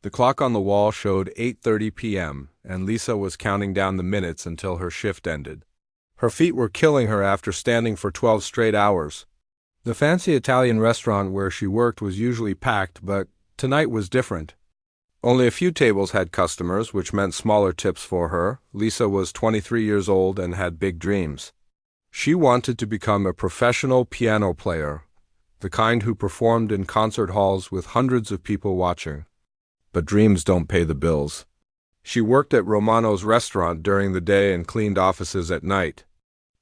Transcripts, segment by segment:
The clock on the wall showed 8:30 p.m., and Lisa was counting down the minutes until her shift ended. Her feet were killing her after standing for 12 straight hours. The fancy Italian restaurant where she worked was usually packed, but tonight was different. Only a few tables had customers, which meant smaller tips for her. Lisa was 23 years old and had big dreams. She wanted to become a professional piano player, the kind who performed in concert halls with hundreds of people watching. But dreams don't pay the bills. She worked at Romano's restaurant during the day and cleaned offices at night.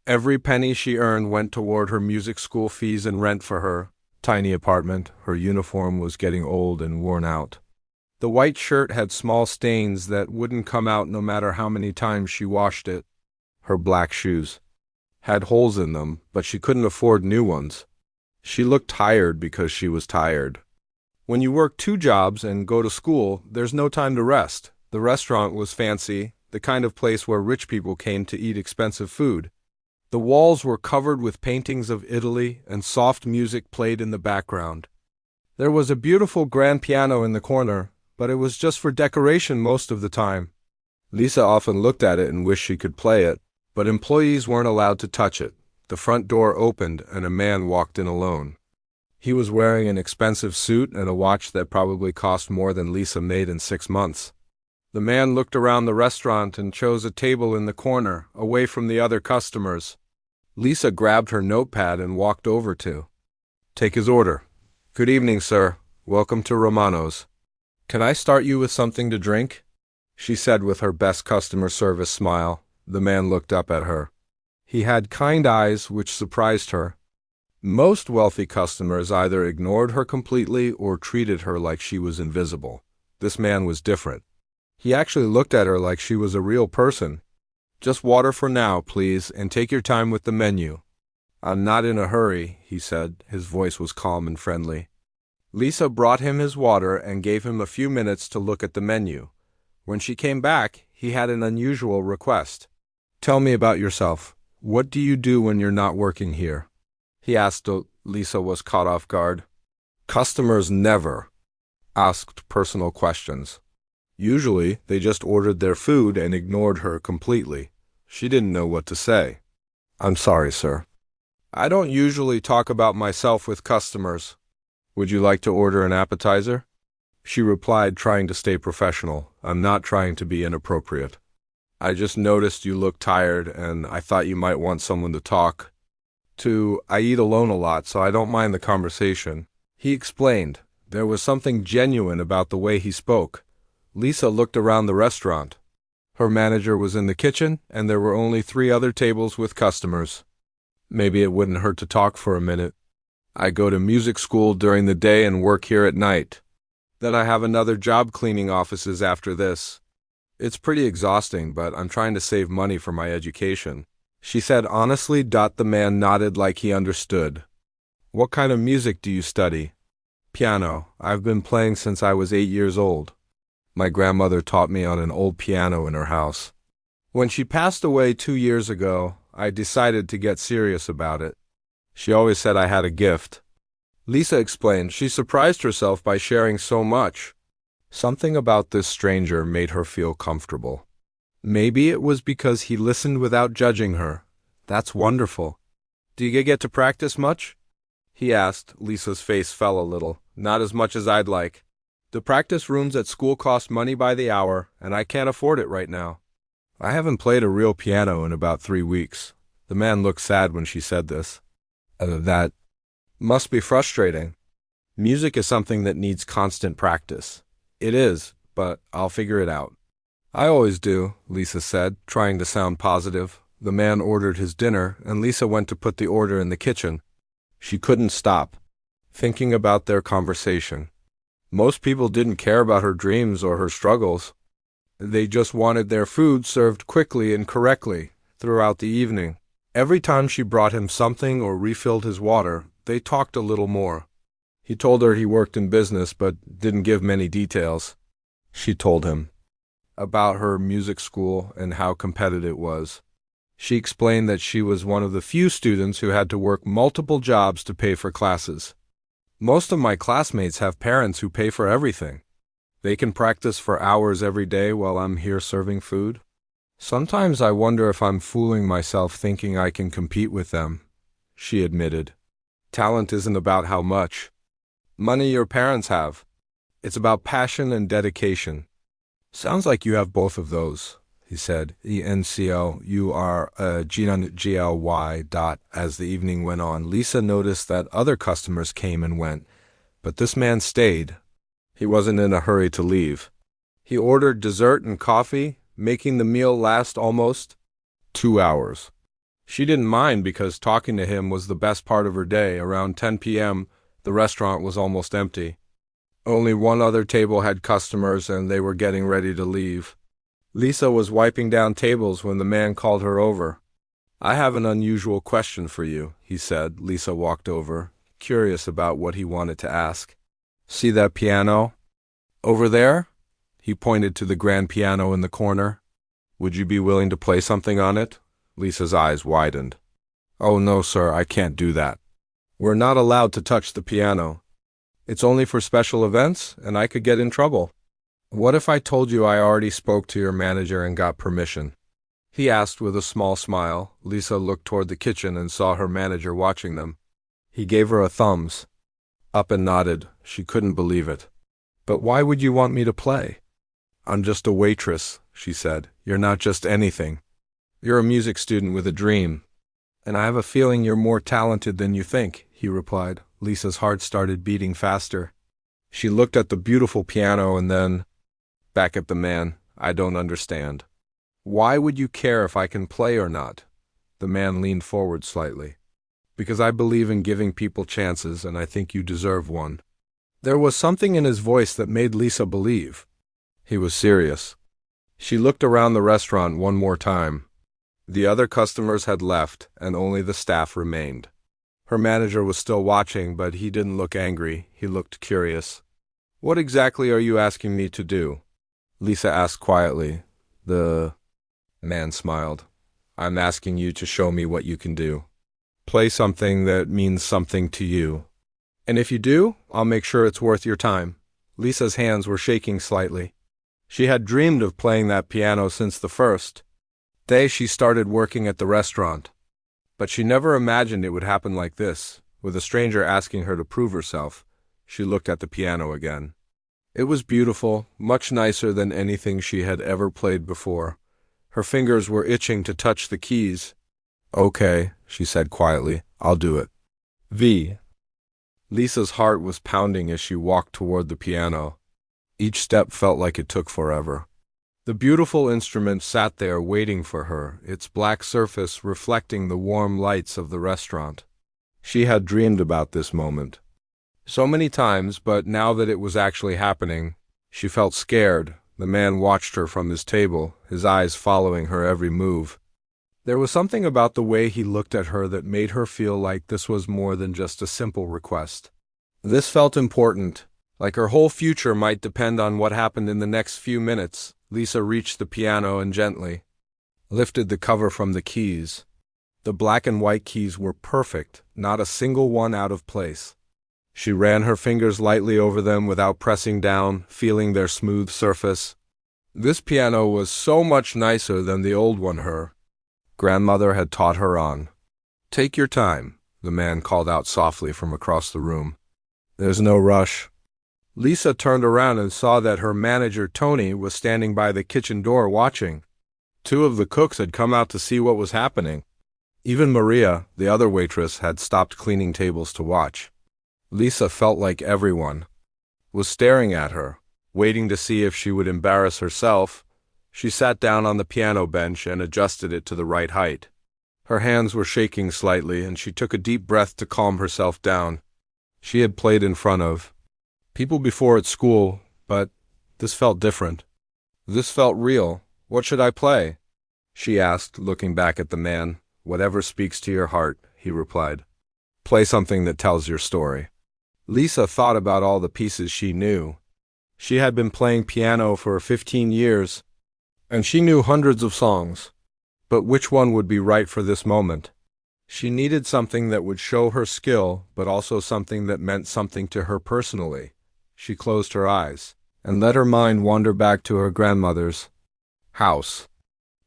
Every penny she earned went toward her music school fees and rent for her tiny apartment. Her uniform was getting old and worn out. The white shirt had small stains that wouldn't come out no matter how many times she washed it. Her black shoes had holes in them, but she couldn't afford new ones. She looked tired because she was tired. When you work 2 jobs and go to school, there's no time to rest. The restaurant was fancy, the kind of place where rich people came to eat expensive food. The walls were covered with paintings of Italy, and soft music played in the background. There was a beautiful grand piano in the corner, but it was just for decoration most of the time. Lisa often looked at it and wished she could play it, but employees weren't allowed to touch it. The front door opened and a man walked in alone. He was wearing an expensive suit and a watch that probably cost more than Lisa made in 6 months. The man looked around the restaurant and chose a table in the corner, away from the other customers. Lisa grabbed her notepad and walked over to take his order. "Good evening, sir. Welcome to Romano's. Can I start you with something to drink?" she said with her best customer service smile. The man looked up at her. He had kind eyes, which surprised her. Most wealthy customers either ignored her completely or treated her like she was invisible. This man was different. He actually looked at her like she was a real person. "Just water for now, please, and take your time with the menu." "I'm not in a hurry," he said. His voice was calm and friendly. Lisa brought him his water and gave him a few minutes to look at the menu. When she came back, he had an unusual request. "Tell me about yourself. What do you do when you're not working here?" he asked. Lisa was caught off guard. Customers never asked personal questions. Usually, they just ordered their food and ignored her completely. She didn't know what to say. "I'm sorry, sir. I don't usually talk about myself with customers. Would you like to order an appetizer?" She replied, trying to stay professional. "I'm not trying to be inappropriate. I just noticed you look tired, and I thought you might want someone to talk to. I eat alone a lot, so I don't mind the conversation," he explained. There was something genuine about the way he spoke. Lisa looked around the restaurant. Her manager was in the kitchen, and there were only 3 other tables with customers. Maybe it wouldn't hurt to talk for a minute. "I go to music school during the day and work here at night. Then I have another job cleaning offices after this. It's pretty exhausting, but I'm trying to save money for my education," she said honestly. The man nodded like he understood. "What kind of music do you study?" "Piano. I've been playing since I was 8 years old. My grandmother taught me on an old piano in her house. When she passed away 2 years ago, I decided to get serious about it. She always said I had a gift." Lisa explained. She surprised herself by sharing so much. Something about this stranger made her feel comfortable. Maybe it was because he listened without judging her. That's wonderful. "Do you get to practice much?" he asked. Lisa's face fell a little. "Not as much as I'd like. The practice rooms at school cost money by the hour, and I can't afford it right now. I haven't played a real piano in about 3 weeks. The man looked sad when she said this. That must be frustrating. Music is something that needs constant practice. It is, but I'll figure it out. I always do, Lisa said, trying to sound positive. The man ordered his dinner, and Lisa went to put the order in the kitchen. She couldn't stop thinking about their conversation. Most people didn't care about her dreams or her struggles. They just wanted their food served quickly and correctly throughout the evening. Every time she brought him something or refilled his water, they talked a little more. He told her he worked in business but didn't give many details. She told him about her music school and how competitive it was. She explained that she was one of the few students who had to work multiple jobs to pay for classes. Most of my classmates have parents who pay for everything. They can practice for hours every day while I'm here serving food. Sometimes I wonder if I'm fooling myself thinking I can compete with them, she admitted. Talent isn't about how much money your parents have. It's about passion and dedication. Sounds like you have both of those, he said. ENCOURGNGLY. As the evening went on, Lisa noticed that other customers came and went, but this man stayed. He wasn't in a hurry to leave. He ordered dessert and coffee, making the meal last almost 2 hours. She didn't mind because talking to him was the best part of her day. Around 10 p.m., the restaurant was almost empty. Only one other table had customers, and they were getting ready to leave. Lisa was wiping down tables when the man called her over. I have an unusual question for you, he said. Lisa walked over, curious about what he wanted to ask. See that piano? Over there? He pointed to the grand piano in the corner. Would you be willing to play something on it? Lisa's eyes widened. Oh no, sir, I can't do that. We're not allowed to touch the piano. It's only for special events, and I could get in trouble. What if I told you I already spoke to your manager and got permission? He asked with a small smile. Lisa looked toward the kitchen and saw her manager watching them. He gave her a thumbs up and nodded. She couldn't believe it. But why would you want me to play? I'm just a waitress, she said. You're not just anything. You're a music student with a dream. And I have a feeling you're more talented than you think, he replied. Lisa's heart started beating faster. She looked at the beautiful piano and then back at the man. I don't understand. Why would you care if I can play or not? The man leaned forward slightly. Because I believe in giving people chances, and I think you deserve one. There was something in his voice that made Lisa believe. He was serious. She looked around the restaurant one more time. The other customers had left, and only the staff remained. Her manager was still watching, but he didn't look angry. He looked curious. What exactly are you asking me to do? Lisa asked quietly. The man smiled. I'm asking you to show me what you can do. Play something that means something to you. And if you do, I'll make sure it's worth your time. Lisa's hands were shaking slightly. She had dreamed of playing that piano since the first day she started working at the restaurant. But she never imagined it would happen like this, with a stranger asking her to prove herself. She looked at the piano again. It was beautiful, much nicer than anything she had ever played before. Her fingers were itching to touch the keys. Okay, she said quietly, I'll do it. V. Lisa's heart was pounding as she walked toward the piano. Each step felt like it took forever. The beautiful instrument sat there waiting for her, its black surface reflecting the warm lights of the restaurant. She had dreamed about this moment so many times, but now that it was actually happening, she felt scared. The man watched her from his table, his eyes following her every move. There was something about the way he looked at her that made her feel like this was more than just a simple request. This felt important, like her whole future might depend on what happened in the next few minutes. Lisa reached the piano and gently lifted the cover from the keys. The black and white keys were perfect, not a single one out of place. She ran her fingers lightly over them without pressing down, feeling their smooth surface. This piano was so much nicer than the old one her grandmother had taught her on. Take your time, the man called out softly from across the room. There's no rush. Lisa turned around and saw that her manager, Tony, was standing by the kitchen door watching. 2 of the cooks had come out to see what was happening. Even Maria, the other waitress, had stopped cleaning tables to watch. Lisa felt like everyone was staring at her, waiting to see if she would embarrass herself. She sat down on the piano bench and adjusted it to the right height. Her hands were shaking slightly, and she took a deep breath to calm herself down. She had played in front of people before at school, but this felt different. This felt real. What should I play? She asked, looking back at the man. Whatever speaks to your heart, he replied. Play something that tells your story. Lisa thought about all the pieces she knew. She had been playing piano for 15 years, and she knew hundreds of songs. But which one would be right for this moment? She needed something that would show her skill, but also something that meant something to her personally. She closed her eyes and let her mind wander back to her grandmother's house.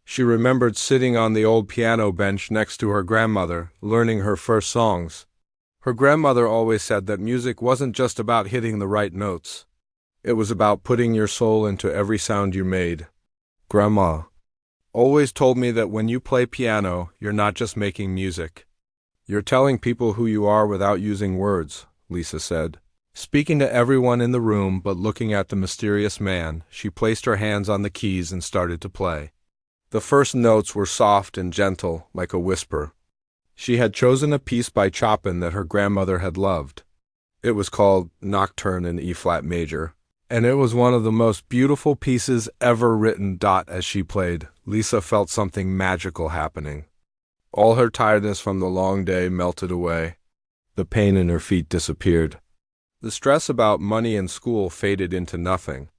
She remembered sitting on the old piano bench next to her grandmother, learning her first songs. Her grandmother always said that music wasn't just about hitting the right notes. It was about putting your soul into every sound you made. Grandma always told me that when you play piano, you're not just making music. You're telling people who you are without using words, Lisa said. Speaking to everyone in the room but looking at the mysterious man, she placed her hands on the keys and started to play. The first notes were soft and gentle, like a whisper. She had chosen a piece by Chopin that her grandmother had loved. It was called Nocturne in E-flat major, and it was one of the most beautiful pieces ever written. As she played, Lisa felt something magical happening. All her tiredness from the long day melted away. The pain in her feet disappeared. The stress about money and school faded into nothing.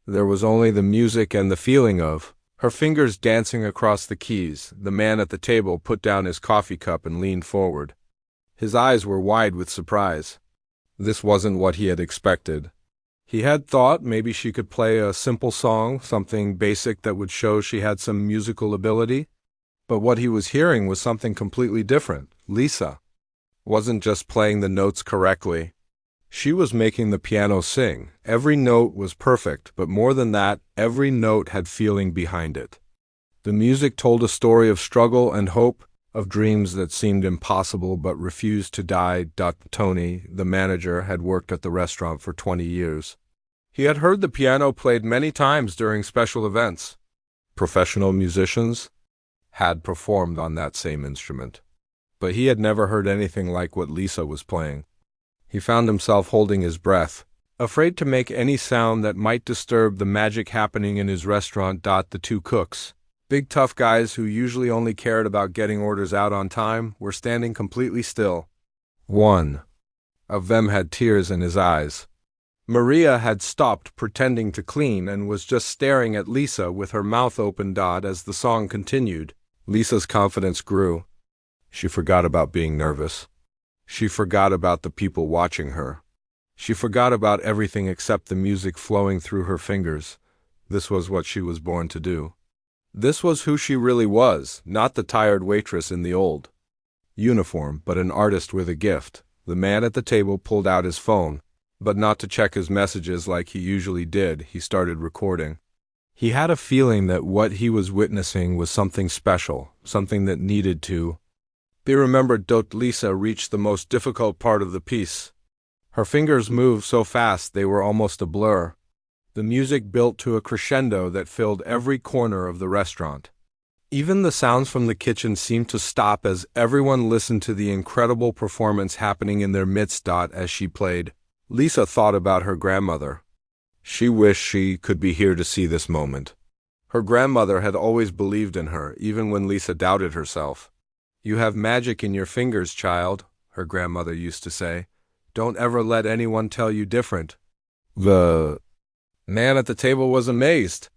There was only the music and the feeling of her fingers dancing across the keys. The man at the table put down his coffee cup and leaned forward. His eyes were wide with surprise. This wasn't what he had expected. He had thought maybe she could play a simple song, something basic that would show she had some musical ability. But what he was hearing was something completely different. Lisa wasn't just playing the notes correctly. She was making the piano sing. Every note was perfect, but more than that, every note had feeling behind it. The music told a story of struggle and hope, of dreams that seemed impossible but refused to die. Tony, the manager, had worked at the restaurant for 20 years. He had heard the piano played many times during special events. Professional musicians had performed on that same instrument, but he had never heard anything like what Lisa was playing. He found himself holding his breath, afraid to make any sound that might disturb the magic happening in his restaurant. The two cooks, big tough guys who usually only cared about getting orders out on time, were standing completely still. One of them had tears in his eyes. Maria had stopped pretending to clean and was just staring at Lisa with her mouth open. As the song continued, Lisa's confidence grew. She forgot about being nervous. She forgot about the people watching her. She forgot about everything except the music flowing through her fingers. This was what she was born to do. This was who she really was, not the tired waitress in the old uniform, but an artist with a gift. The man at the table pulled out his phone, but not to check his messages like he usually did. He started recording. He had a feeling that what he was witnessing was something special, something that needed to be remembered. Lisa reached the most difficult part of the piece. Her fingers moved so fast they were almost a blur. The music built to a crescendo that filled every corner of the restaurant. Even the sounds from the kitchen seemed to stop as everyone listened to the incredible performance happening in their midst. As she played, Lisa thought about her grandmother. She wished she could be here to see this moment. Her grandmother had always believed in her, even when Lisa doubted herself. "You have magic in your fingers, child," her grandmother used to say. "Don't ever let anyone tell you different." The man at the table was amazed.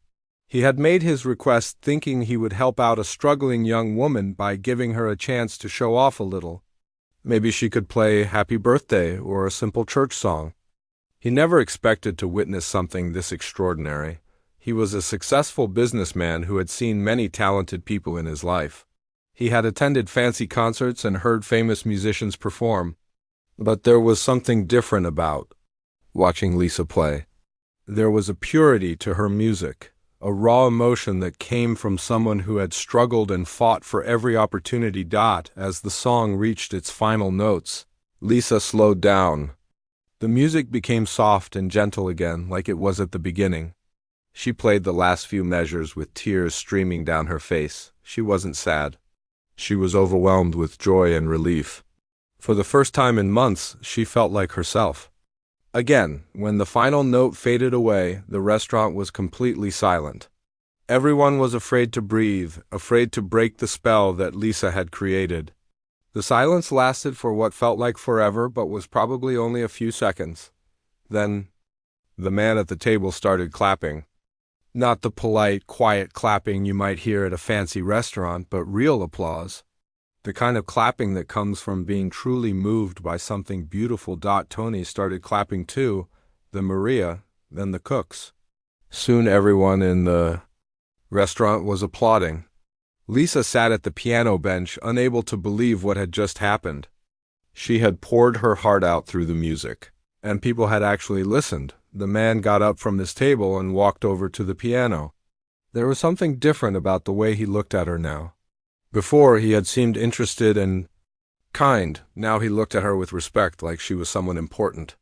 He had made his request thinking he would help out a struggling young woman by giving her a chance to show off a little. Maybe she could play Happy Birthday or a simple church song. He never expected to witness something this extraordinary. He was a successful businessman who had seen many talented people in his life. He had attended fancy concerts and heard famous musicians perform. But there was something different about watching Lisa play. There was a purity to her music, a raw emotion that came from someone who had struggled and fought for every opportunity. As the song reached its final notes, Lisa slowed down. The music became soft and gentle again, like it was at the beginning. She played the last few measures with tears streaming down her face. She wasn't sad. She was overwhelmed with joy and relief. For the first time in months, she felt like herself. Again, when the final note faded away, the restaurant was completely silent. Everyone was afraid to breathe, afraid to break the spell that Lisa had created. The silence lasted for what felt like forever, but was probably only a few seconds. Then, the man at the table started clapping. Not the polite, quiet clapping you might hear at a fancy restaurant, but real applause. The kind of clapping that comes from being truly moved by something beautiful. Tony started clapping too. Then Maria, then the cooks. Soon everyone in the restaurant was applauding. Lisa sat at the piano bench, unable to believe what had just happened. She had poured her heart out through the music, and people had actually listened. The man got up from his table and walked over to the piano. There was something different about the way he looked at her now. Before, he had seemed interested and kind. Now he looked at her with respect, like she was someone important.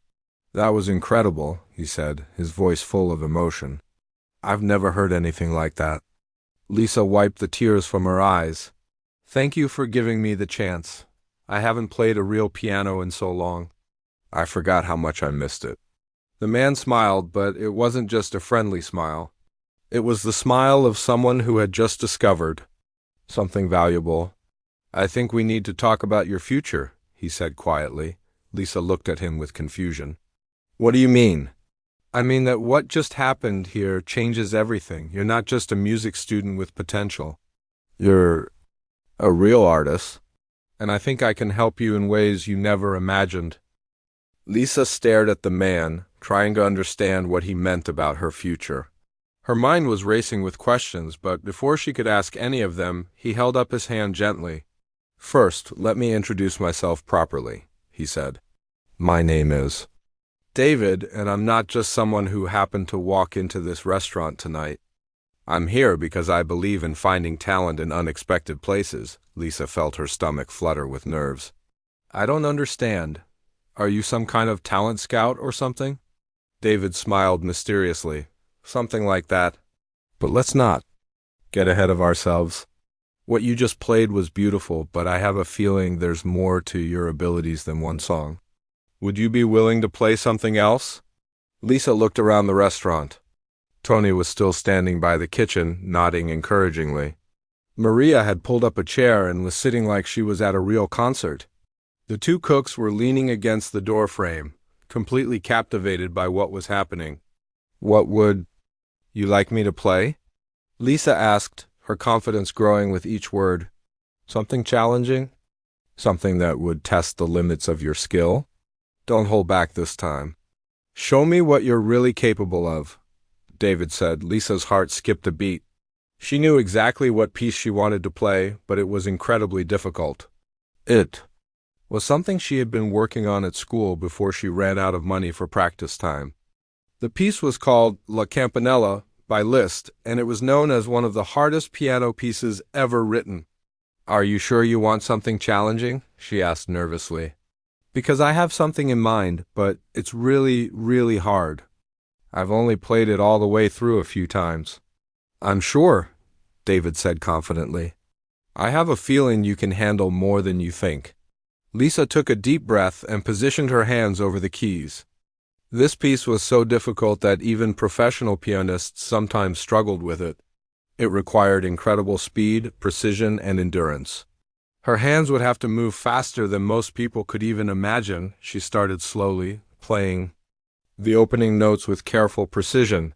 "That was incredible," he said, his voice full of emotion. "I've never heard anything like that." Lisa wiped the tears from her eyes. "Thank you for giving me the chance. I haven't played a real piano in so long. I forgot how much I missed it." The man smiled, but it wasn't just a friendly smile. It was the smile of someone who had just discovered something valuable. "I think we need to talk about your future," he said quietly. Lisa looked at him with confusion. "What do you mean?" "I mean that what just happened here changes everything. You're not just a music student with potential. You're a real artist, and I think I can help you in ways you never imagined." Lisa stared at the man, trying to understand what he meant about her future. Her mind was racing with questions, but before she could ask any of them, he held up his hand gently. "First, let me introduce myself properly," he said. "My name is David, and I'm not just someone who happened to walk into this restaurant tonight. I'm here because I believe in finding talent in unexpected places." Lisa felt her stomach flutter with nerves. "I don't understand. Are you some kind of talent scout or something?" David smiled mysteriously. "Something like that. But let's not get ahead of ourselves. What you just played was beautiful, but I have a feeling there's more to your abilities than one song. Would you be willing to play something else?" Lisa looked around the restaurant. Tony was still standing by the kitchen, nodding encouragingly. Maria had pulled up a chair and was sitting like she was at a real concert. The two cooks were leaning against the door frame, completely captivated by what was happening. "What would you like me to play?" Lisa asked, her confidence growing with each word. "Something challenging? Something that would test the limits of your skill? Don't hold back this time. Show me what you're really capable of," David said. Lisa's heart skipped a beat. She knew exactly what piece she wanted to play, but it was incredibly difficult. It was something she had been working on at school before she ran out of money for practice time. The piece was called La Campanella by Liszt, and it was known as one of the hardest piano pieces ever written. "Are you sure you want something challenging?" she asked nervously. "Because I have something in mind, but it's really, really hard. I've only played it all the way through a few times." "I'm sure," David said confidently. "I have a feeling you can handle more than you think." Lisa took a deep breath and positioned her hands over the keys. This piece was so difficult that even professional pianists sometimes struggled with it. It required incredible speed, precision, and endurance. Her hands would have to move faster than most people could even imagine. She started slowly, playing the opening notes with careful precision.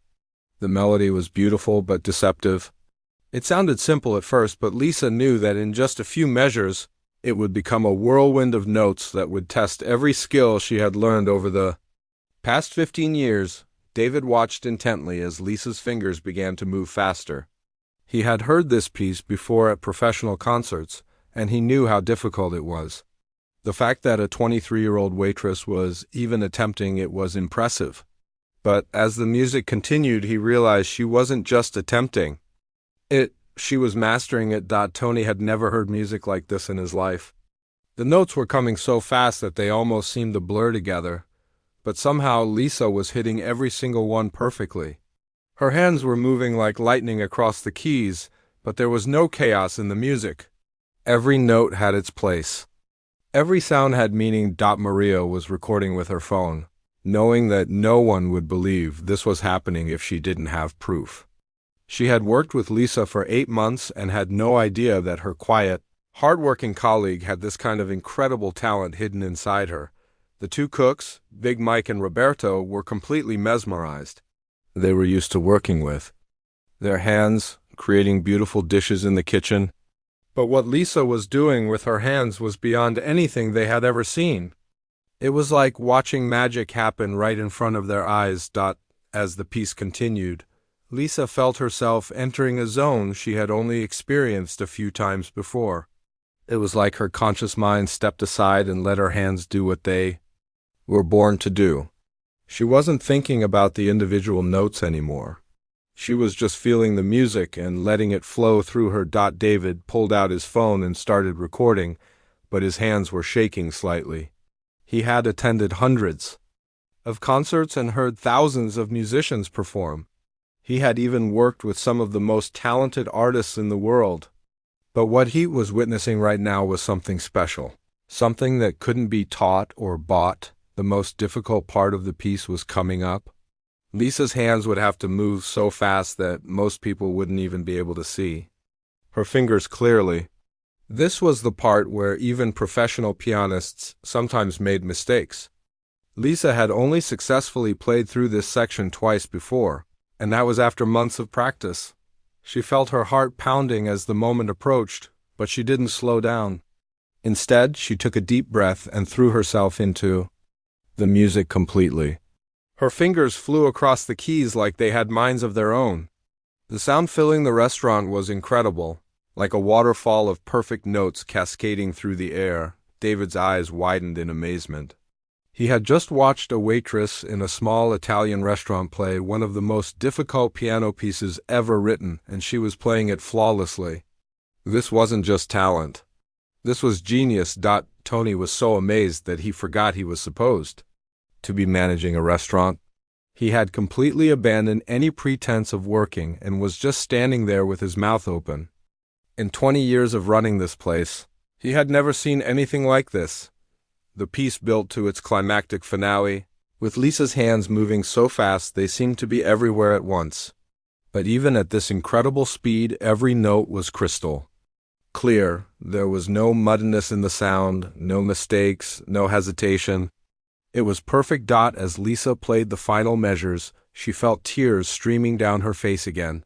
The melody was beautiful but deceptive. It sounded simple at first, but Lisa knew that in just a few measures, it would become a whirlwind of notes that would test every skill she had learned over the past 15 years. David watched intently as Lisa's fingers began to move faster. He had heard this piece before at professional concerts, and he knew how difficult it was. The fact that a 23-year-old waitress was even attempting it was impressive. But as the music continued, he realized she wasn't just attempting it, she was mastering it. Tony had never heard music like this in his life. The notes were coming so fast that they almost seemed to blur together, but somehow Lisa was hitting every single one perfectly. Her hands were moving like lightning across the keys, but there was no chaos in the music. Every note had its place. Every sound had meaning. Maria was recording with her phone, knowing that no one would believe this was happening if she didn't have proof. She had worked with Lisa for 8 months and had no idea that her quiet, hard-working colleague had this kind of incredible talent hidden inside her. The two cooks, Big Mike and Roberto, were completely mesmerized. They were used to working with their hands, creating beautiful dishes in the kitchen. But what Lisa was doing with her hands was beyond anything they had ever seen. It was like watching magic happen right in front of their eyes. As the piece continued, Lisa felt herself entering a zone she had only experienced a few times before. It was like her conscious mind stepped aside and let her hands do what they were born to do. She wasn't thinking about the individual notes anymore. She was just feeling the music and letting it flow through her. David pulled out his phone and started recording, but his hands were shaking slightly. He had attended hundreds of concerts and heard thousands of musicians perform. He had even worked with some of the most talented artists in the world. But what he was witnessing right now was something special, something that couldn't be taught or bought. The most difficult part of the piece was coming up. Lisa's hands would have to move so fast that most people wouldn't even be able to see her fingers clearly. This was the part where even professional pianists sometimes made mistakes. Lisa had only successfully played through this section twice before, and that was after months of practice. She felt her heart pounding as the moment approached, but she didn't slow down. Instead, she took a deep breath and threw herself into the music completely. Her fingers flew across the keys like they had minds of their own. The sound filling the restaurant was incredible, like a waterfall of perfect notes cascading through the air. David's eyes widened in amazement. He had just watched a waitress in a small Italian restaurant play one of the most difficult piano pieces ever written, and she was playing it flawlessly. This wasn't just talent. This was genius. Tony was so amazed that he forgot he was supposed to be managing a restaurant. He had completely abandoned any pretense of working and was just standing there with his mouth open. In 20 years of running this place, he had never seen anything like this. The piece built to its climactic finale, with Lisa's hands moving so fast they seemed to be everywhere at once. But even at this incredible speed, every note was crystal clear. There was no muddiness in the sound, no mistakes, no hesitation. It was perfect. As Lisa played the final measures, she felt tears streaming down her face again.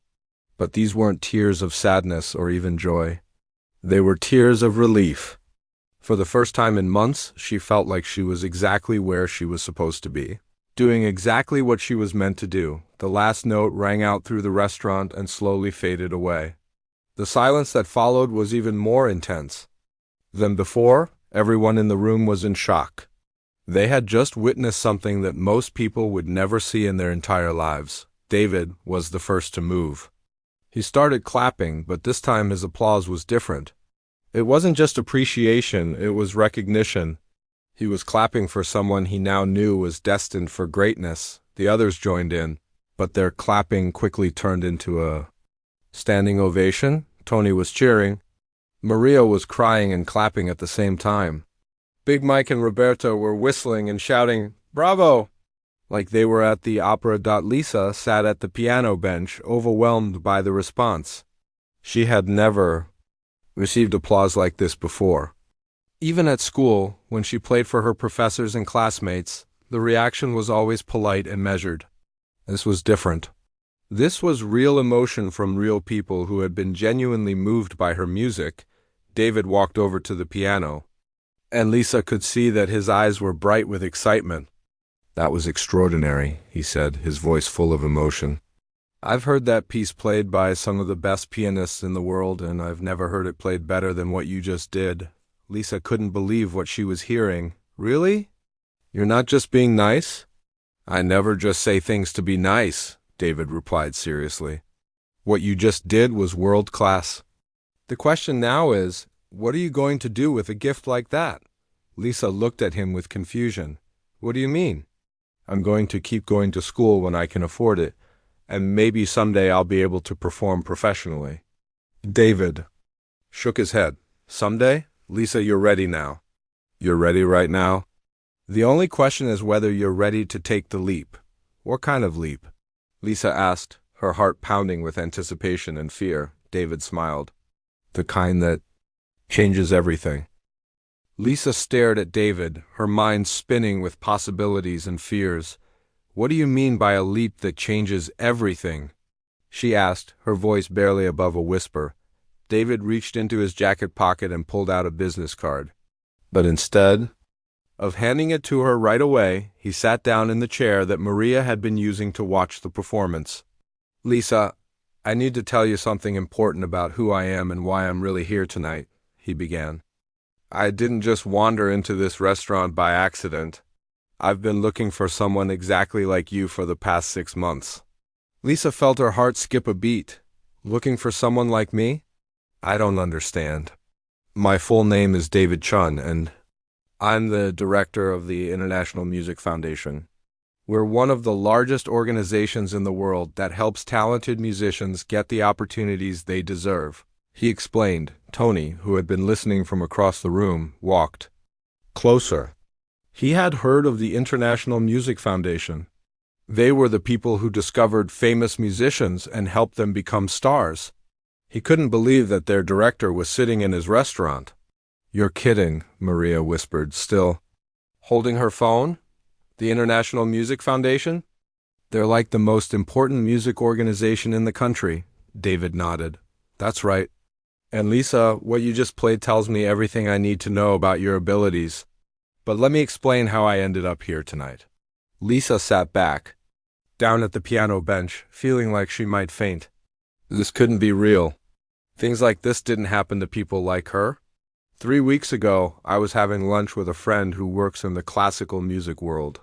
But these weren't tears of sadness or even joy. They were tears of relief. For the first time in months, she felt like she was exactly where she was supposed to be, doing exactly what she was meant to do. The last note rang out through the restaurant and slowly faded away. The silence that followed was even more intense than before. Everyone in the room was in shock. They had just witnessed something that most people would never see in their entire lives. David was the first to move. He started clapping, but this time his applause was different. It wasn't just appreciation, it was recognition. He was clapping for someone he now knew was destined for greatness. The others joined in, but their clapping quickly turned into a standing ovation. Tony was cheering. Maria was crying and clapping at the same time. Big Mike and Roberto were whistling and shouting, "Bravo!" like they were at the opera. Lisa sat at the piano bench, overwhelmed by the response. She had never received applause like this before. Even at school, when she played for her professors and classmates, the reaction was always polite and measured. This was different. This was real emotion from real people who had been genuinely moved by her music. David walked over to the piano, and Lisa could see that his eyes were bright with excitement. "That was extraordinary," he said, his voice full of emotion. "I've heard that piece played by some of the best pianists in the world, and I've never heard it played better than what you just did." Lisa couldn't believe what she was hearing. "Really? You're not just being nice?" "I never just say things to be nice," David replied seriously. "What you just did was world class. The question now is, what are you going to do with a gift like that?" Lisa looked at him with confusion. "What do you mean?" "I'm going to keep going to school when I can afford it, and maybe someday I'll be able to perform professionally." David shook his head. "Someday? Lisa, you're ready now. You're ready right now. The only question is whether you're ready to take the leap." "What kind of leap?" Lisa asked, her heart pounding with anticipation and fear. David smiled. "The kind that changes everything." Lisa stared at David, her mind spinning with possibilities and fears. "What do you mean by a leap that changes everything?" she asked, her voice barely above a whisper. David reached into his jacket pocket and pulled out a business card. But instead of handing it to her right away, he sat down in the chair that Maria had been using to watch the performance. "Lisa, I need to tell you something important about who I am and why I'm really here tonight," he began. "I didn't just wander into this restaurant by accident. I've been looking for someone exactly like you for the past 6 months." Lisa felt her heart skip a beat. "Looking for someone like me? I don't understand. My full name is David Chun, and I'm the director of the International Music Foundation. We're one of the largest organizations in the world that helps talented musicians get the opportunities they deserve," he explained. Tony, who had been listening from across the room, walked closer. He had heard of the International Music Foundation. They were the people who discovered famous musicians and helped them become stars. He couldn't believe that their director was sitting in his restaurant. "You're kidding," Maria whispered, still holding her phone. "The International Music Foundation? They're like the most important music organization in the country." David nodded. "That's right. And Lisa, what you just played tells me everything I need to know about your abilities. But let me explain how I ended up here tonight." Lisa sat back, down at the piano bench, feeling like she might faint. This couldn't be real. Things like this didn't happen to people like her. 3 weeks ago, I was having lunch with a friend who works in the classical music world.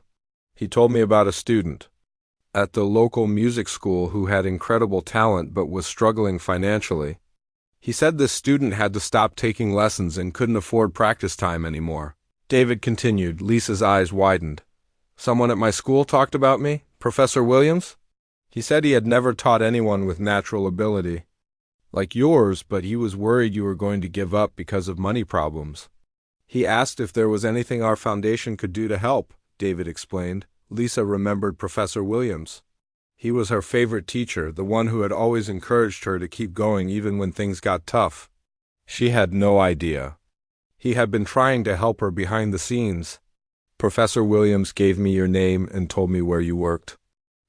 He told me about a student at the local music school who had incredible talent but was struggling financially. He said this student had to stop taking lessons and couldn't afford practice time anymore. David continued. Lisa's eyes widened. "Someone at my school talked about me? Professor Williams? He said he had never taught anyone with natural ability like yours, but he was worried you were going to give up because of money problems. He asked if there was anything our foundation could do to help," David explained. Lisa remembered Professor Williams. He was her favorite teacher, the one who had always encouraged her to keep going even when things got tough. She had no idea. He had been trying to help her behind the scenes. "Professor Williams gave me your name and told me where you worked.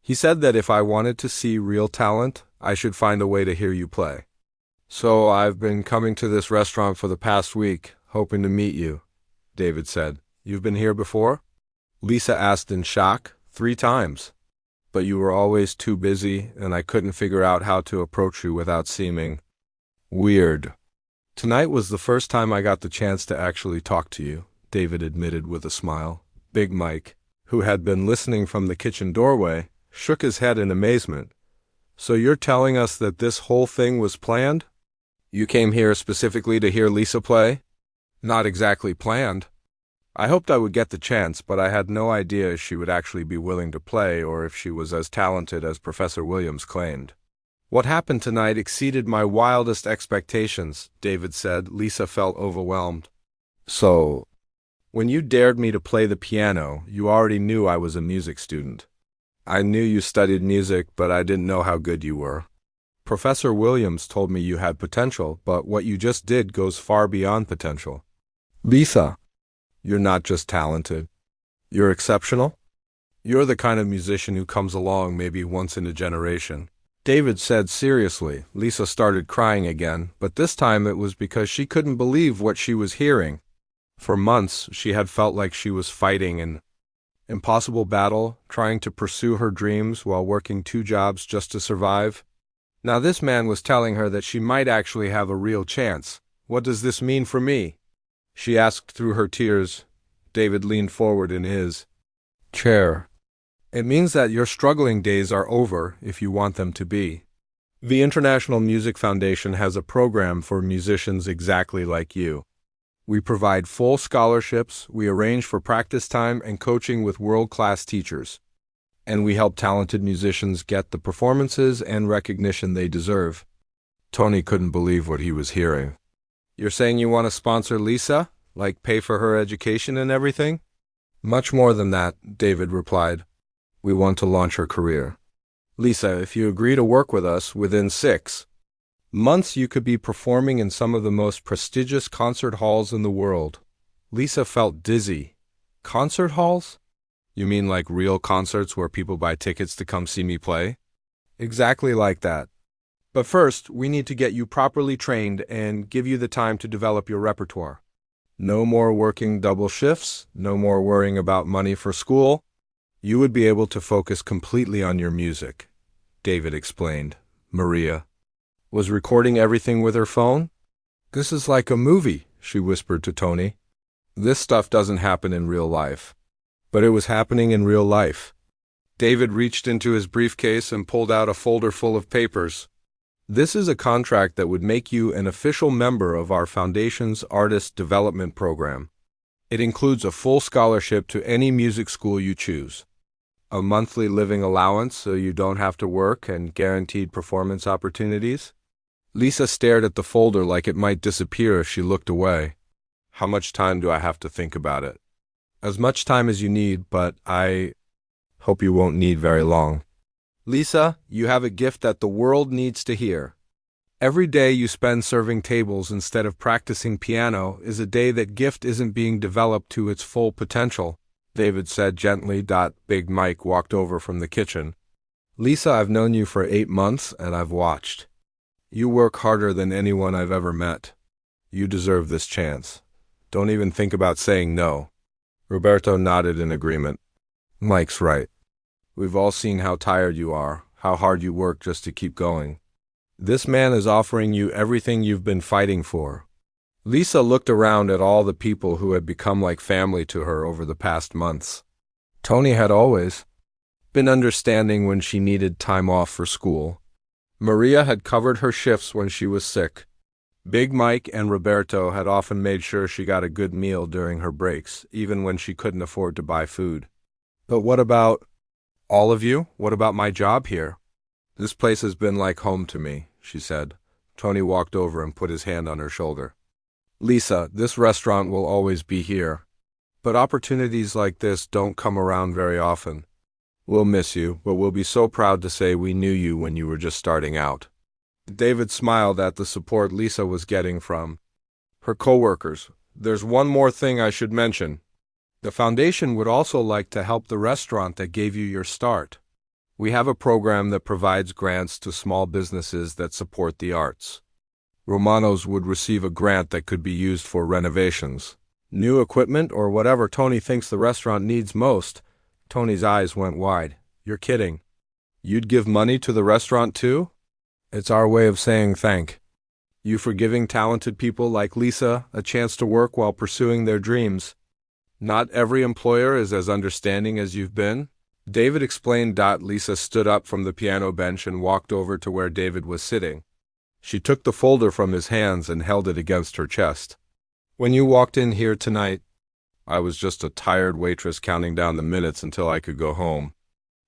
He said that if I wanted to see real talent, I should find a way to hear you play. So I've been coming to this restaurant for the past week, hoping to meet you," David said. "You've been here before?" Lisa asked in shock. 3 times. "But you were always too busy, and I couldn't figure out how to approach you without seeming weird. Tonight was the first time I got the chance to actually talk to you," David admitted with a smile. Big Mike, who had been listening from the kitchen doorway, shook his head in amazement. "So you're telling us that this whole thing was planned? You came here specifically to hear Lisa play?" "Not exactly planned. I hoped I would get the chance, but I had no idea she would actually be willing to play or if she was as talented as Professor Williams claimed. What happened tonight exceeded my wildest expectations," David said. Lisa felt overwhelmed. "So, when you dared me to play the piano, you already knew I was a music student." "I knew you studied music, but I didn't know how good you were. Professor Williams told me you had potential, but what you just did goes far beyond potential. Lisa, you're not just talented. You're exceptional. You're the kind of musician who comes along maybe once in a generation," David said seriously. Lisa started crying again, but this time it was because she couldn't believe what she was hearing. For months, she had felt like she was fighting an impossible battle, trying to pursue her dreams while working 2 jobs just to survive. Now this man was telling her that she might actually have a real chance. "What does this mean for me?" she asked through her tears. David leaned forward in his chair. "It means that your struggling days are over if you want them to be. The International Music Foundation has a program for musicians exactly like you. We provide full scholarships, we arrange for practice time and coaching with world-class teachers, and we help talented musicians get the performances and recognition they deserve." Tony couldn't believe what he was hearing. "You're saying you want to sponsor Lisa? Like pay for her education and everything?" "Much more than that," David replied. "We want to launch her career. Lisa, if you agree to work with us, within 6 months you could be performing in some of the most prestigious concert halls in the world." Lisa felt dizzy. "Concert halls? You mean like real concerts where people buy tickets to come see me play?" "Exactly like that. But first, we need to get you properly trained and give you the time to develop your repertoire. No more working double shifts, no more worrying about money for school. You would be able to focus completely on your music, David explained. Maria was recording everything with her phone. This is like a movie, she whispered to Tony. This stuff doesn't happen in real life. But it was happening in real life. David reached into his briefcase and pulled out a folder full of papers. This is a contract that would make you an official member of our Foundation's Artist Development Program. It includes a full scholarship to any music school you choose, a monthly living allowance so you don't have to work, and guaranteed performance opportunities. Lisa stared at the folder like it might disappear if she looked away. How much time do I have to think about it? As much time as you need, but I hope you won't need very long. Lisa, you have a gift that the world needs to hear. Every day you spend serving tables instead of practicing piano is a day that gift isn't being developed to its full potential, David said gently. Big Mike walked over from the kitchen. Lisa, I've known you for 8 months and I've watched. You work harder than anyone I've ever met. You deserve this chance. Don't even think about saying no. Roberto nodded in agreement. Mike's right. We've all seen how tired you are, how hard you work just to keep going. This man is offering you everything you've been fighting for. Lisa looked around at all the people who had become like family to her over the past months. Tony had always been understanding when she needed time off for school. Maria had covered her shifts when she was sick. Big Mike and Roberto had often made sure she got a good meal during her breaks, even when she couldn't afford to buy food. But what about all of you? What about my job here? This place has been like home to me, she said. Tony walked over and put his hand on her shoulder. Lisa, this restaurant will always be here. But opportunities like this don't come around very often. We'll miss you, but we'll be so proud to say we knew you when you were just starting out. David smiled at the support Lisa was getting from her coworkers. There's one more thing I should mention. The foundation would also like to help the restaurant that gave you your start. We have a program that provides grants to small businesses that support the arts. Romanos would receive a grant that could be used for renovations, new equipment, or whatever Tony thinks the restaurant needs most. Tony's eyes went wide. You're kidding. You'd give money to the restaurant too? It's our way of saying thank you for giving talented people like Lisa a chance to work while pursuing their dreams. Not every employer is as understanding as you've been, David explained. Lisa stood up from the piano bench and walked over to where David was sitting. She took the folder from his hands and held it against her chest. When you walked in here tonight, I was just a tired waitress counting down the minutes until I could go home.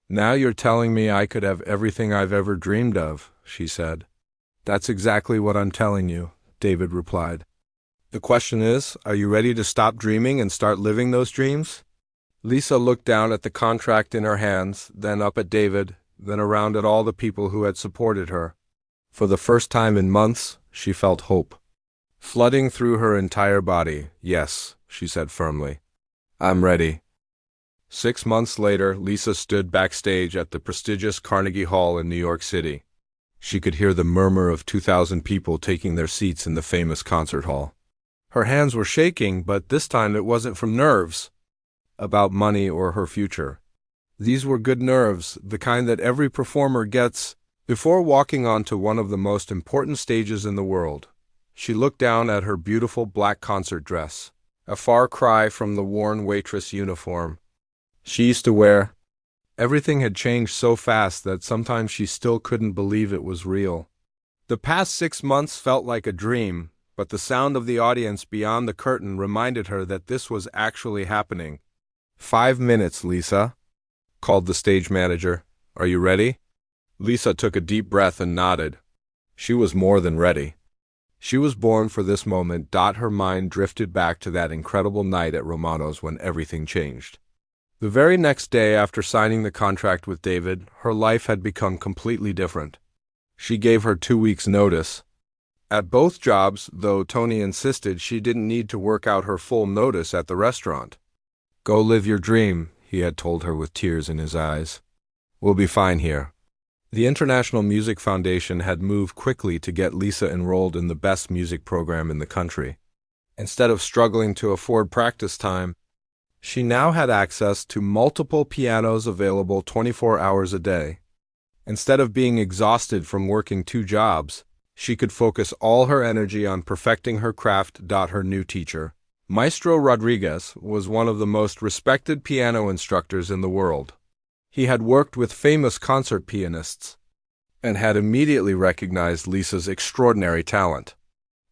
Now you're telling me I could have everything I've ever dreamed of, she said. That's exactly what I'm telling you, David replied. The question is, are you ready to stop dreaming and start living those dreams? Lisa looked down at the contract in her hands, then up at David, then around at all the people who had supported her. For the first time in months, she felt hope flooding through her entire body. Yes, she said firmly. I'm ready. 6 months later, Lisa stood backstage at the prestigious Carnegie Hall in New York City. She could hear the murmur of 2,000 people taking their seats in the famous concert hall. Her hands were shaking, but this time it wasn't from nerves about money or her future. These were good nerves, the kind that every performer gets before walking onto one of the most important stages in the world. She looked down at her beautiful black concert dress, a far cry from the worn waitress uniform she used to wear. Everything had changed so fast that sometimes she still couldn't believe it was real. The past 6 months felt like a dream, but the sound of the audience beyond the curtain reminded her that this was actually happening. 5 minutes, Lisa, called the stage manager. Are you ready? Lisa took a deep breath and nodded. She was more than ready. She was born for this moment. Her mind drifted back to that incredible night at Romano's when everything changed. The very next day after signing the contract with David, her life had become completely different. She gave her 2 weeks' notice. At both jobs, though Tony insisted she didn't need to work out her full notice at the restaurant. Go live your dream, he had told her with tears in his eyes. We'll be fine here. The International Music Foundation had moved quickly to get Lisa enrolled in the best music program in the country. Instead of struggling to afford practice time, she now had access to multiple pianos available 24 hours a day. Instead of being exhausted from working 2 jobs, she could focus all her energy on perfecting her craft. Her new teacher, Maestro Rodriguez, was one of the most respected piano instructors in the world. He had worked with famous concert pianists and had immediately recognized Lisa's extraordinary talent.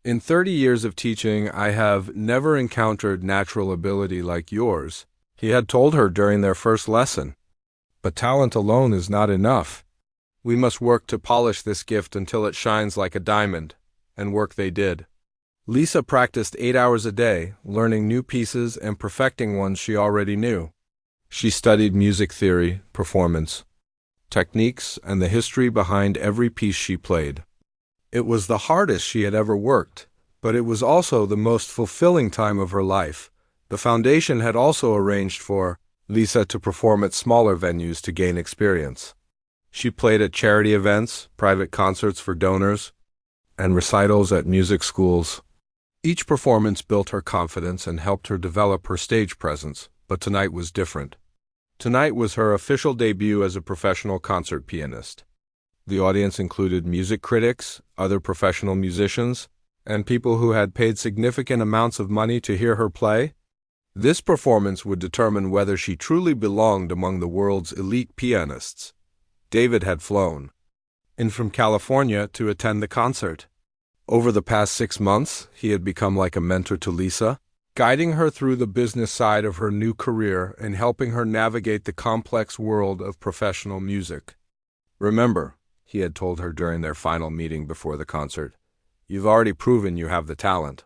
In 30 years of teaching, I have never encountered natural ability like yours, he had told her during their first lesson. But talent alone is not enough. We must work to polish this gift until it shines like a diamond, and work they did. Lisa practiced 8 hours a day, learning new pieces and perfecting ones she already knew. She studied music theory, performance, techniques, and the history behind every piece she played. It was the hardest she had ever worked, but it was also the most fulfilling time of her life. The foundation had also arranged for Lisa to perform at smaller venues to gain experience. She played at charity events, private concerts for donors, and recitals at music schools. Each performance built her confidence and helped her develop her stage presence, but tonight was different. Tonight was her official debut as a professional concert pianist. The audience included music critics, other professional musicians, and people who had paid significant amounts of money to hear her play. This performance would determine whether she truly belonged among the world's elite pianists. David had flown in from California to attend the concert. Over the past 6 months, he had become like a mentor to Lisa, guiding her through the business side of her new career and helping her navigate the complex world of professional music. Remember, he had told her during their final meeting before the concert, you've already proven you have the talent.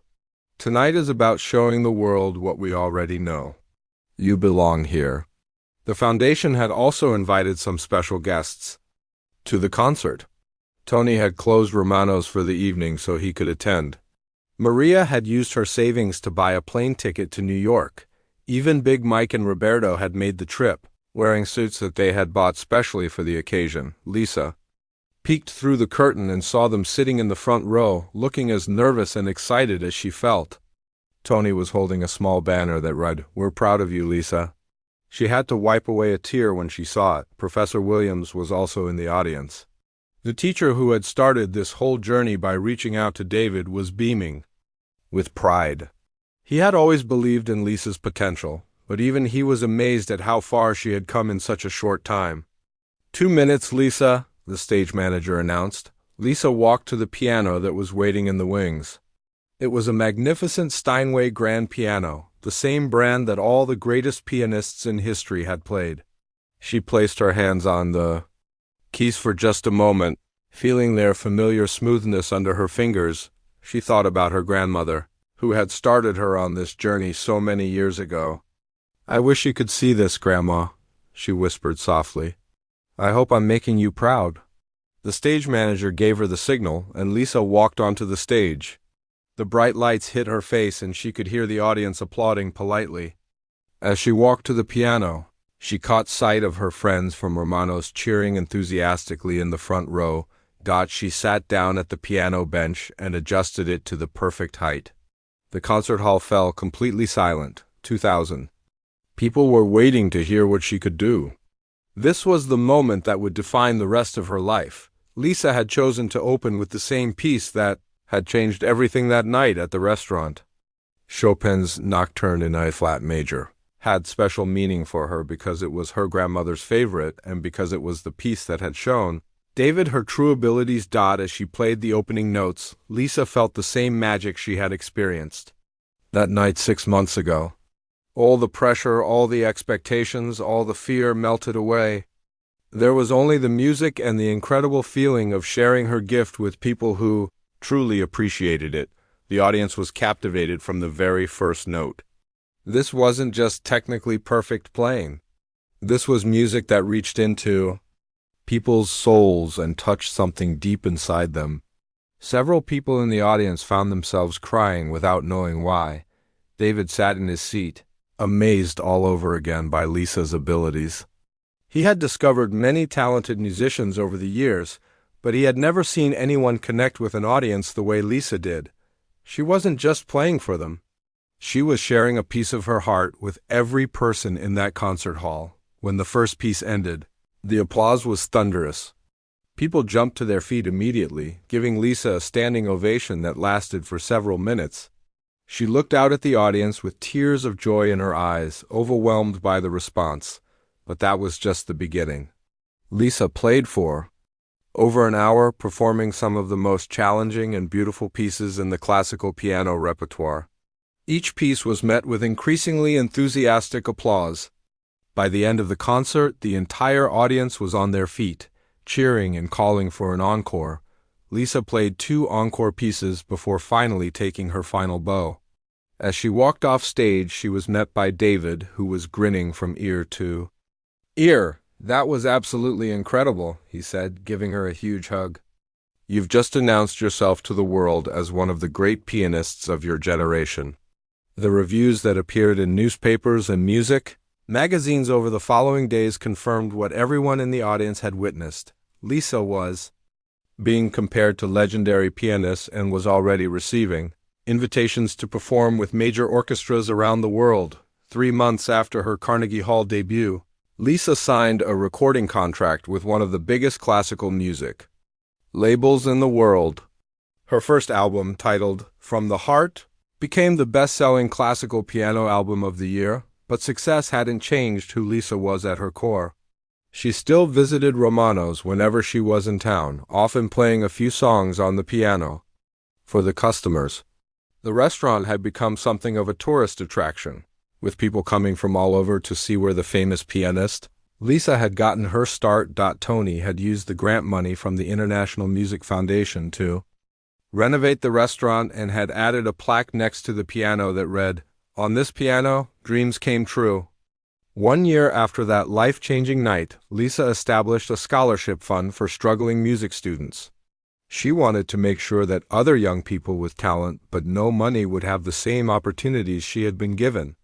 Tonight is about showing the world what we already know. You belong here. The foundation had also invited some special guests to the concert. Tony had closed Romano's for the evening so he could attend. Maria had used her savings to buy a plane ticket to New York. Even Big Mike and Roberto had made the trip, wearing suits that they had bought specially for the occasion. Lisa peeked through the curtain and saw them sitting in the front row, looking as nervous and excited as she felt. Tony was holding a small banner that read, "We're proud of you, Lisa." She had to wipe away a tear when she saw it. Professor Williams was also in the audience. The teacher who had started this whole journey by reaching out to David was beaming with pride. He had always believed in Lisa's potential, but even he was amazed at how far she had come in such a short time. 2 minutes, Lisa, the stage manager announced. Lisa walked to the piano that was waiting in the wings. It was a magnificent Steinway grand piano, the same brand that all the greatest pianists in history had played. She placed her hands on the keys for just a moment, feeling their familiar smoothness under her fingers. She thought about her grandmother, who had started her on this journey so many years ago. "I wish you could see this, Grandma," she whispered softly. "I hope I'm making you proud." The stage manager gave her the signal, and Lisa walked onto the stage. The bright lights hit her face, and she could hear the audience applauding politely. As she walked to the piano, she caught sight of her friends from Romano's cheering enthusiastically in the front row. She sat down at the piano bench and adjusted it to the perfect height. The concert hall fell completely silent. 2,000 people were waiting to hear what she could do. This was the moment that would define the rest of her life. Lisa had chosen to open with the same piece that had changed everything that night at the restaurant. Chopin's Nocturne in A-flat major had special meaning for her because it was her grandmother's favorite and because it was the piece that had shown David her true abilities. As she played the opening notes, Lisa felt the same magic she had experienced that night 6 months ago. All the pressure, all the expectations, all the fear melted away. There was only the music and the incredible feeling of sharing her gift with people who truly appreciated it. The audience was captivated from the very first note. This wasn't just technically perfect playing. This was music that reached into people's souls and touched something deep inside them. Several people in the audience found themselves crying without knowing why. David sat in his seat, amazed all over again by Lisa's abilities. He had discovered many talented musicians over the years, but he had never seen anyone connect with an audience the way Lisa did. She wasn't just playing for them, She was sharing a piece of her heart with every person in that concert hall. When the first piece ended, the applause was thunderous. People jumped to their feet immediately, giving Lisa a standing ovation that lasted for several minutes. She looked out at the audience with tears of joy in her eyes, overwhelmed by the response. But that was just the beginning. Lisa played for over an hour, performing some of the most challenging and beautiful pieces in the classical piano repertoire. Each piece was met with increasingly enthusiastic applause. By the end of the concert, the entire audience was on their feet, cheering and calling for an encore. Lisa played 2 encore pieces before finally taking her final bow. As she walked off stage, she was met by David, who was grinning from ear to ear. "That was absolutely incredible," he said, giving her a huge hug. "You've just announced yourself to the world as one of the great pianists of your generation." The reviews that appeared in newspapers and music magazines over the following days confirmed what everyone in the audience had witnessed. Lisa was being compared to legendary pianists and was already receiving invitations to perform with major orchestras around the world. 3 months after her Carnegie Hall debut, Lisa signed a recording contract with one of the biggest classical music labels in the world. Her first album, titled From the Heart, became the best-selling classical piano album of the year, but success hadn't changed who Lisa was at her core. She still visited Romano's whenever she was in town, often playing a few songs on the piano for the customers. The restaurant had become something of a tourist attraction, with people coming from all over to see where the famous pianist Lisa had gotten her start. Tony had used the grant money from the International Music Foundation to renovate the restaurant and had added a plaque next to the piano that read, "On this piano, dreams came true." 1 year after that life-changing night, Lisa established a scholarship fund for struggling music students. She wanted to make sure that other young people with talent but no money would have the same opportunities she had been given.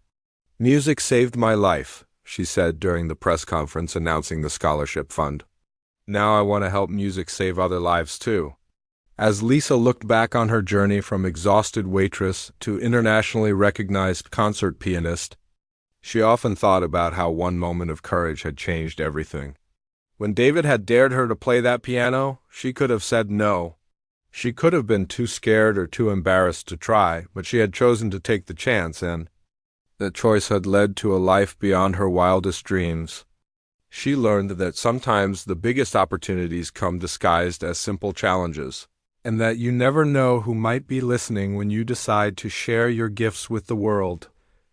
"Music saved my life," she said during the press conference announcing the scholarship fund. "Now I want to help music save other lives too." As Lisa looked back on her journey from exhausted waitress to internationally recognized concert pianist, she often thought about how one moment of courage had changed everything. When David had dared her to play that piano, she could have said no. She could have been too scared or too embarrassed to try, but she had chosen to take the chance, and that choice had led to a life beyond her wildest dreams. She learned that sometimes the biggest opportunities come disguised as simple challenges, and that you never know who might be listening when you decide to share your gifts with the world.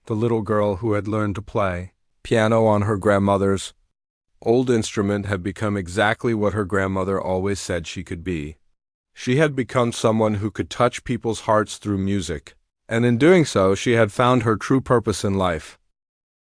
The little girl who had learned to play piano on her grandmother's old instrument had become exactly what her grandmother always said she could be. She had become someone who could touch people's hearts through music, and in doing so she had found her true purpose in life.